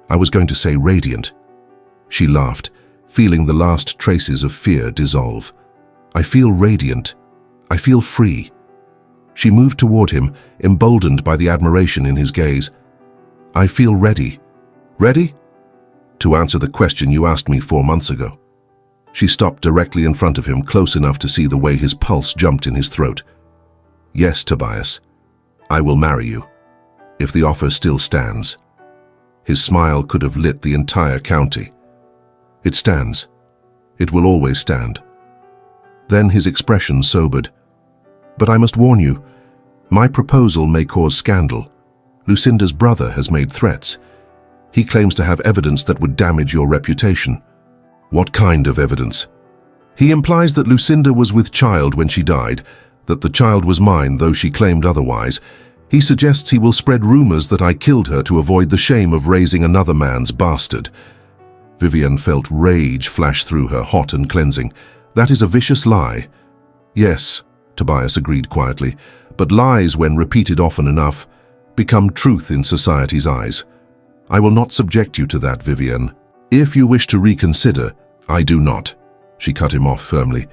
"I was going to say radiant." She laughed, feeling the last traces of fear dissolve. "I feel radiant. I feel free." She moved toward him, emboldened by the admiration in his gaze. "I feel ready." "Ready?" "To answer the question you asked me 4 months ago." She stopped directly in front of him, close enough to see the way his pulse jumped in his throat. "Yes, Tobias. I will marry you, if the offer still stands." His smile could have lit the entire county. "It stands. It will always stand." Then his expression sobered. "But I must warn you, my proposal may cause scandal. Lucinda's brother has made threats. He claims to have evidence that would damage your reputation." "What kind of evidence?" "He implies that Lucinda was with child when she died, that the child was mine though she claimed otherwise. He suggests he will spread rumors that I killed her to avoid the shame of raising another man's bastard." Vivian felt rage flash through her, hot and cleansing. "That is a vicious lie." "Yes," Tobias agreed quietly, "but lies, when repeated often enough, become truth in society's eyes. I will not subject you to that, Vivian. If you wish to reconsider—" "I do not," she cut him off firmly.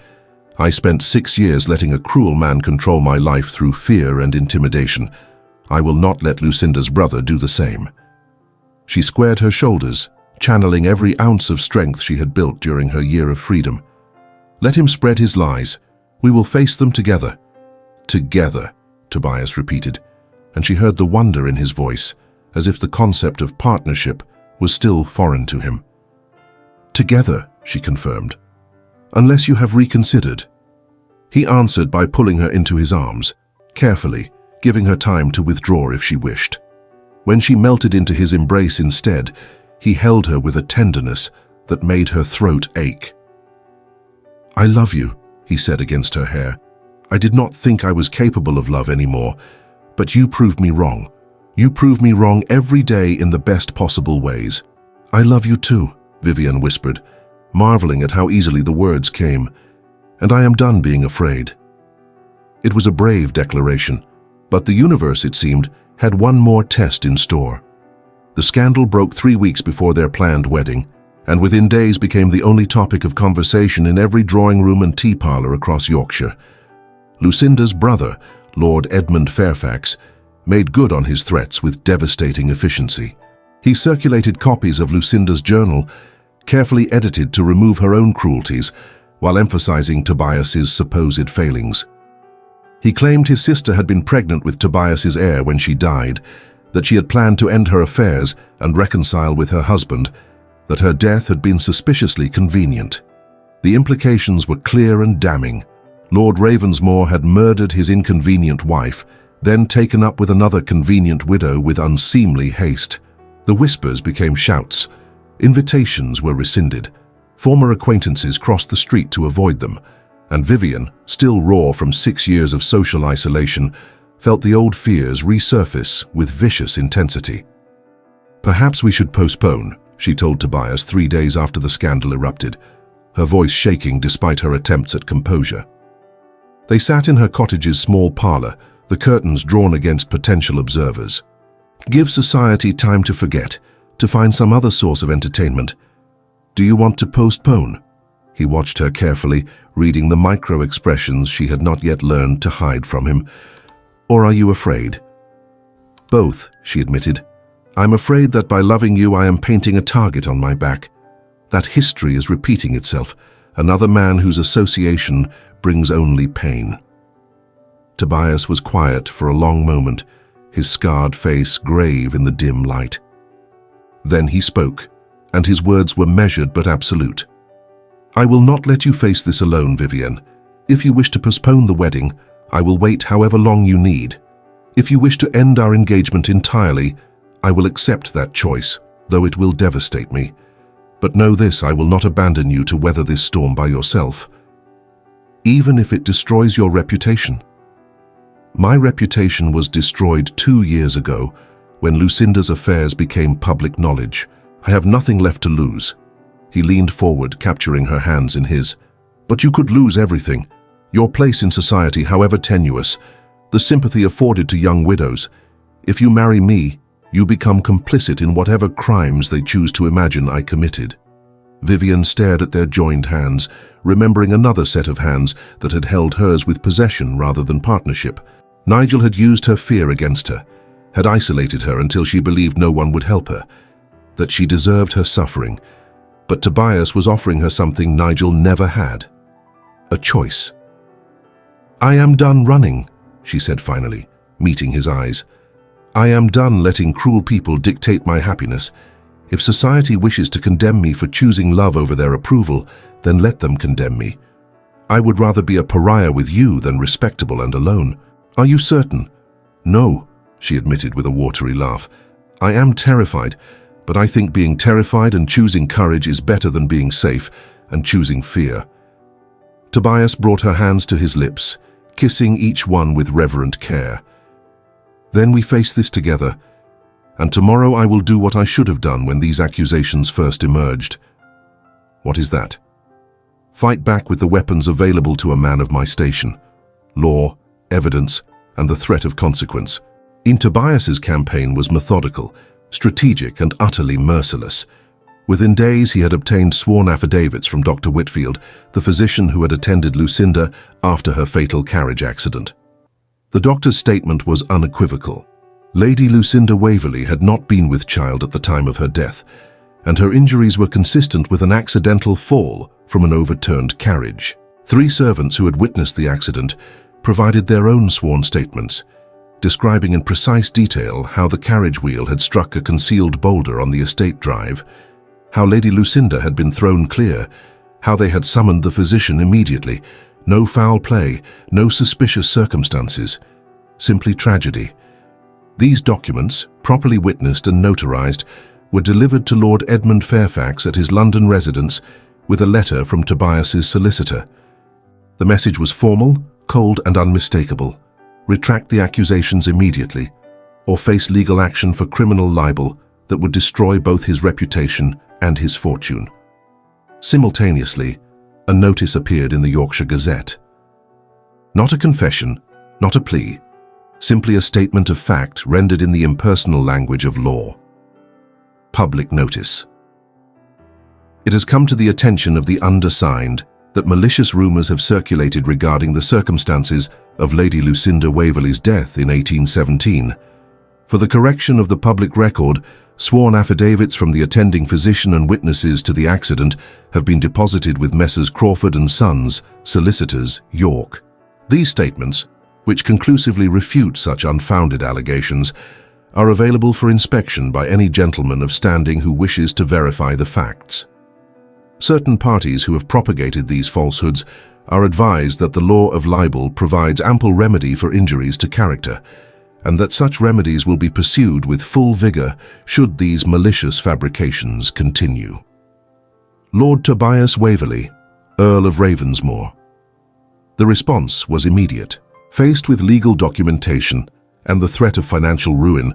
"I spent 6 years letting a cruel man control my life through fear and intimidation. I will not let Lucinda's brother do the same." She squared her shoulders, channeling every ounce of strength she had built during her year of freedom. "Let him spread his lies. We will face them together." "Together," Tobias repeated, and she heard the wonder in his voice, as if the concept of partnership was still foreign to him. "Together," she confirmed, "unless you have reconsidered." He answered by pulling her into his arms, carefully, giving her time to withdraw if she wished. When she melted into his embrace instead, he held her with a tenderness that made her throat ache. "I love you," he said against her hair. "I did not think I was capable of love anymore, but you proved me wrong. You prove me wrong every day in the best possible ways." "I love you too," Vivian whispered, marveling at how easily the words came. "And I am done being afraid." It was a brave declaration, but the universe, it seemed, had one more test in store. The scandal broke 3 weeks before their planned wedding, and within days became the only topic of conversation in every drawing room and tea parlor across Yorkshire. Lucinda's brother, Lord Edmund Fairfax, made good on his threats with devastating efficiency. He circulated copies of Lucinda's journal, carefully edited to remove her own cruelties, while emphasizing Tobias's supposed failings. He claimed his sister had been pregnant with Tobias's heir when she died, that she had planned to end her affairs and reconcile with her husband, that her death had been suspiciously convenient. The implications were clear and damning. Lord Ravensmoor had murdered his inconvenient wife, then taken up with another convenient widow with unseemly haste. The whispers became shouts. Invitations were rescinded. Former acquaintances crossed the street to avoid them, and Vivian, still raw from 6 years of social isolation, felt the old fears resurface with vicious intensity. "Perhaps we should postpone," she told Tobias 3 days after the scandal erupted, her voice shaking despite her attempts at composure. They sat in her cottage's small parlor, the curtains drawn against potential observers. Give society time to forget, to find some other source of entertainment. Do you want to postpone? He watched her carefully, reading the micro-expressions she had not yet learned to hide from him. Or are you afraid? Both, she admitted. I'm afraid that by loving you I am painting a target on my back. That history is repeating itself, another man whose association brings only pain. Tobias was quiet for a long moment, his scarred face grave in the dim light. Then he spoke, and his words were measured but absolute. I will not let you face this alone, Vivienne. If you wish to postpone the wedding, I will wait however long you need. If you wish to end our engagement entirely, I will accept that choice, though it will devastate me. But know this, I will not abandon you to weather this storm by yourself, even if it destroys your reputation. My reputation was destroyed 2 years ago, when Lucinda's affairs became public knowledge. I have nothing left to lose. He leaned forward, capturing her hands in his. But you could lose everything. Your place in society, however tenuous, the sympathy afforded to young widows. If you marry me, you become complicit in whatever crimes they choose to imagine I committed. Vivienne stared at their joined hands, remembering another set of hands that had held hers with possession rather than partnership. Nigel had used her fear against her, had isolated her until she believed no one would help her, that she deserved her suffering. But Tobias was offering her something Nigel never had. A choice. I am done running, she said finally, meeting his eyes. I am done letting cruel people dictate my happiness. If society wishes to condemn me for choosing love over their approval, then let them condemn me. I would rather be a pariah with you than respectable and alone. Are you certain? No, she admitted with a watery laugh. I am terrified, but I think being terrified and choosing courage is better than being safe and choosing fear. Tobias brought her hands to his lips, kissing each one with reverent care. Then we face this together, and tomorrow I will do what I should have done when these accusations first emerged. What is that? Fight back with the weapons available to a man of my station. Law, evidence, and the threat of consequence. In Tobias's campaign was methodical, strategic, and utterly merciless. Within days he had obtained sworn affidavits from Dr. Whitfield, the physician who had attended Lucinda after her fatal carriage accident. The doctor's statement was unequivocal. Lady Lucinda Waverley had not been with child at the time of her death, and her injuries were consistent with an accidental fall from an overturned carriage. 3 servants who had witnessed the accident provided their own sworn statements, describing in precise detail how the carriage wheel had struck a concealed boulder on the estate drive, how Lady Lucinda had been thrown clear, how they had summoned the physician immediately. No foul play, no suspicious circumstances, simply tragedy. These documents, properly witnessed and notarized, were delivered to Lord Edmund Fairfax at his London residence with a letter from Tobias's solicitor. The message was formal, cold, and unmistakable. Retract the accusations immediately, or face legal action for criminal libel that would destroy both his reputation and his fortune. Simultaneously, a notice appeared in the Yorkshire Gazette. Not a confession, not a plea, simply a statement of fact rendered in the impersonal language of law. Public notice. It has come to the attention of the undersigned that malicious rumors have circulated regarding the circumstances of Lady Lucinda Waverley's death in 1817. For the correction of the public record, sworn affidavits from the attending physician and witnesses to the accident have been deposited with Messrs. Crawford and Sons, solicitors, York. These statements, which conclusively refute such unfounded allegations, are available for inspection by any gentleman of standing who wishes to verify the facts. Certain parties who have propagated these falsehoods are advised that the law of libel provides ample remedy for injuries to character, and that such remedies will be pursued with full vigor should these malicious fabrications continue. Lord Tobias Waverley, Earl of Ravensmoor. The response was immediate. Faced with legal documentation and the threat of financial ruin,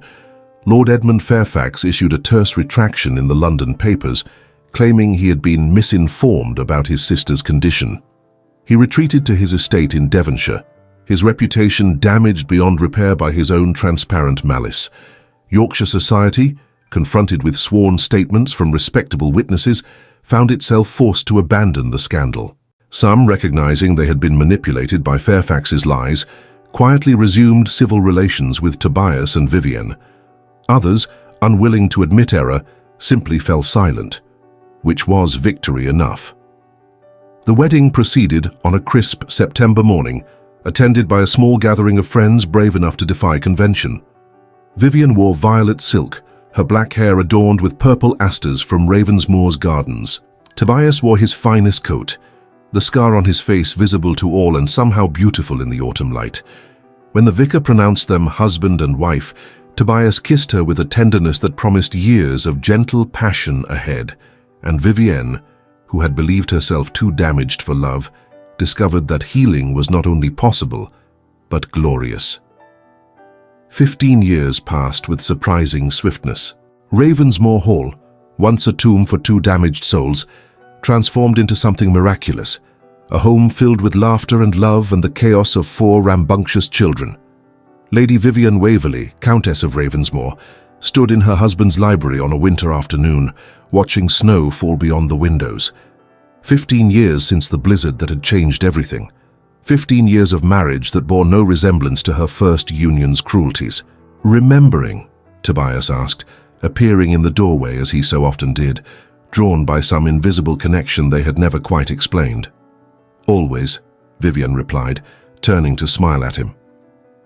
Lord Edmund Fairfax issued a terse retraction in the London papers, claiming he had been misinformed about his sister's condition. He retreated to his estate in Devonshire, his reputation damaged beyond repair by his own transparent malice. Yorkshire society, confronted with sworn statements from respectable witnesses, found itself forced to abandon the scandal. Some, recognizing they had been manipulated by Fairfax's lies, quietly resumed civil relations with Tobias and Vivienne. Others, unwilling to admit error, simply fell silent, which was victory enough. The wedding proceeded on a crisp September morning, attended by a small gathering of friends brave enough to defy convention. Vivienne wore violet silk, her black hair adorned with purple asters from Ravensmoor's gardens. Tobias wore his finest coat, the scar on his face visible to all and somehow beautiful in the autumn light. When the vicar pronounced them husband and wife, Tobias kissed her with a tenderness that promised years of gentle passion ahead, and Vivienne, who had believed herself too damaged for love, discovered that healing was not only possible, but glorious. 15 years passed with surprising swiftness. Ravensmoor Hall, once a tomb for two damaged souls, transformed into something miraculous, a home filled with laughter and love and the chaos of 4 rambunctious children. Lady Vivienne Waverley, Countess of Ravensmoor, stood in her husband's library on a winter afternoon, watching snow fall beyond the windows. 15 years since the blizzard that had changed everything. 15 years of marriage that bore no resemblance to her first union's cruelties. Remembering, Tobias asked, appearing in the doorway as he so often did, drawn by some invisible connection they had never quite explained. Always, Vivienne replied, turning to smile at him.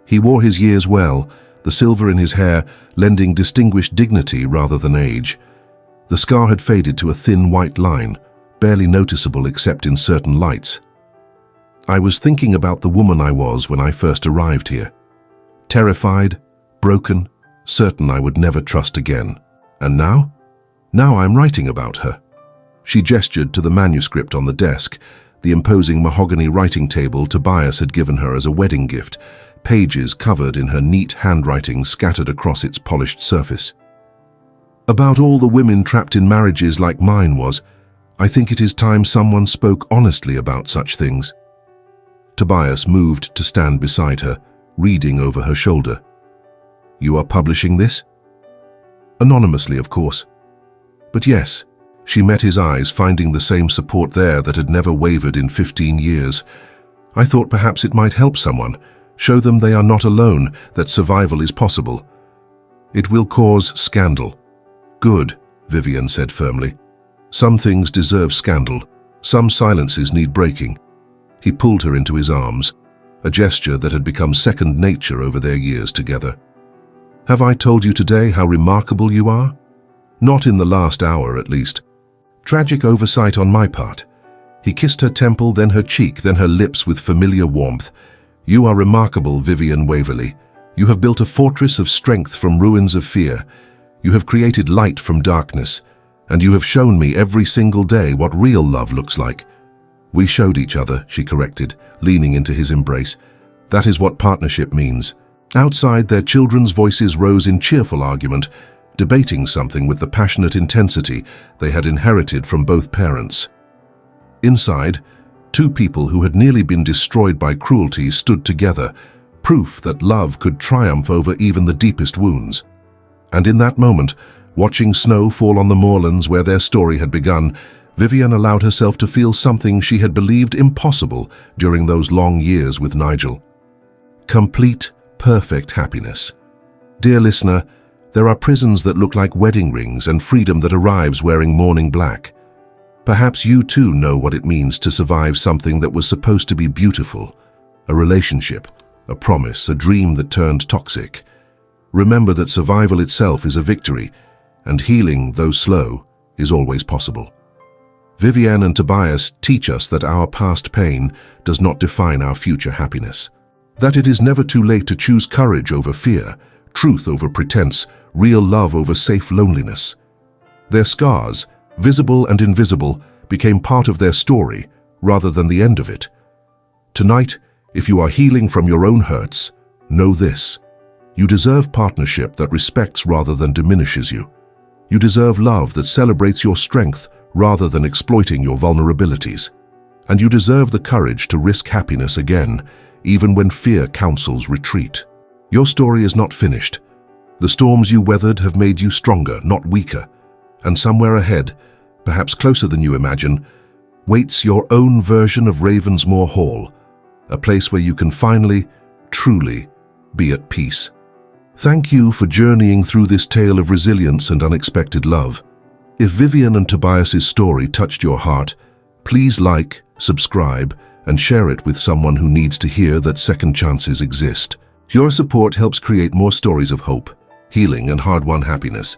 He wore his years well, the silver in his hair lending distinguished dignity rather than age. The scar had faded to a thin white line, barely noticeable except in certain lights. I was thinking about the woman I was when I first arrived here. Terrified, broken, certain I would never trust again. And now? Now I'm writing about her. She gestured to the manuscript on the desk, the imposing mahogany writing table Tobias had given her as a wedding gift, pages covered in her neat handwriting scattered across its polished surface. About all the women trapped in marriages like mine was, I think it is time someone spoke honestly about such things. Tobias moved to stand beside her, reading over her shoulder. You are publishing this? Anonymously, of course. But yes, she met his eyes, finding the same support there that had never wavered in 15 years. I thought perhaps it might help someone, show them they are not alone, that survival is possible. It will cause scandal. Good, Vivienne said firmly. Some things deserve scandal. Some silences need breaking. He pulled her into his arms, a gesture that had become second nature over their years together. Have I told you today how remarkable you are? Not in the last hour, at least. Tragic oversight on my part. He kissed her temple, then her cheek, then her lips with familiar warmth. You are remarkable, Vivienne Waverley. You have built a fortress of strength from ruins of fear. You have created light from darkness. And you have shown me every single day what real love looks like. We showed each other, she corrected, leaning into his embrace. That is what partnership means. Outside, their children's voices rose in cheerful argument, debating something with the passionate intensity they had inherited from both parents. Inside, 2 people who had nearly been destroyed by cruelty stood together, proof that love could triumph over even the deepest wounds. And in that moment, watching snow fall on the moorlands where their story had begun, Vivienne allowed herself to feel something she had believed impossible during those long years with Nigel. Complete, perfect happiness. Dear listener, there are prisons that look like wedding rings and freedom that arrives wearing mourning black. Perhaps you too know what it means to survive something that was supposed to be beautiful, a relationship, a promise, a dream that turned toxic. Remember that survival itself is a victory, and healing, though slow, is always possible. Vivienne and Tobias teach us that our past pain does not define our future happiness. That it is never too late to choose courage over fear, truth over pretense, real love over safe loneliness. Their scars, visible and invisible, became part of their story rather than the end of it. Tonight, if you are healing from your own hurts, know this: You deserve partnership that respects rather than diminishes you. You deserve love that celebrates your strength rather than exploiting your vulnerabilities. And you deserve the courage to risk happiness again, even when fear counsels retreat. Your story is not finished. The storms you weathered have made you stronger, not weaker. And somewhere ahead, perhaps closer than you imagine, waits your own version of Ravensmoor Hall, a place where you can finally, truly, be at peace. Thank you for journeying through this tale of resilience and unexpected love. If Vivian and Tobias's story touched your heart, please like, subscribe, and share it with someone who needs to hear that second chances exist. Your support helps create more stories of hope, healing, and hard-won happiness.